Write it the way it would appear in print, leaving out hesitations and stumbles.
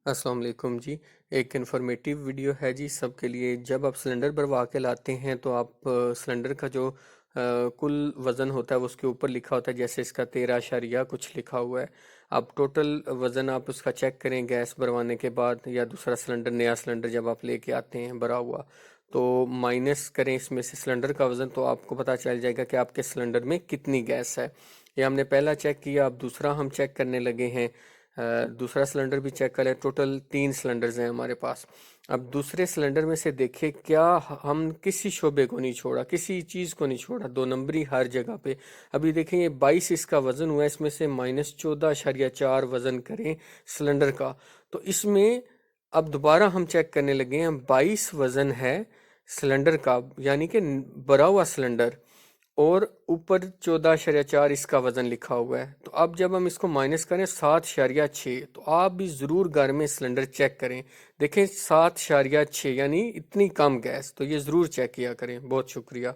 السلام علیکم جی۔ ایک انفارمیٹیو ویڈیو ہے جی سب کے لیے۔ جب آپ سلنڈر بھروا کے لاتے ہیں تو آپ سلنڈر کا جو کل وزن ہوتا ہے وہ اس کے اوپر لکھا ہوتا ہے، جیسے اس کا 13 کچھ لکھا ہوا ہے۔ اب ٹوٹل وزن آپ اس کا چیک کریں گیس بھروانے کے بعد، یا دوسرا سلنڈر، نیا سلنڈر جب آپ لے کے آتے ہیں بھرا ہوا، تو مائنس کریں اس میں سے سلنڈر کا وزن، تو آپ کو پتہ چل جائے گا کہ آپ کے سلنڈر میں کتنی گیس ہے۔ یہ ہم نے پہلا چیک کیا، اب دوسرا ہم چیک کرنے لگے ہیں۔ دوسرا سلنڈر بھی چیک کریں، ٹوٹل 3 سلنڈرز ہیں ہمارے پاس۔ اب دوسرے سلنڈر میں سے دیکھیں کیا ہم کسی شعبے کو نہیں چھوڑا، کسی چیز کو نہیں چھوڑا، 2 نمبری ہر جگہ پہ۔ ابھی دیکھیں یہ 22 اس کا وزن ہوا ہے، اس میں سے -14.4 وزن کریں سلنڈر کا، تو اس میں اب دوبارہ ہم چیک کرنے لگے ہیں، 22 وزن ہے سلنڈر کا، یعنی کہ بھرا ہوا سلنڈر، اور اوپر 14.4 اس کا وزن لکھا ہوا ہے۔ تو اب جب ہم اس کو مائنس کریں 7.6، تو آپ بھی ضرور گھر میں سلنڈر چیک کریں، دیکھیں 7.6 یعنی اتنی کم گیس، تو یہ ضرور چیک کیا کریں۔ بہت شکریہ۔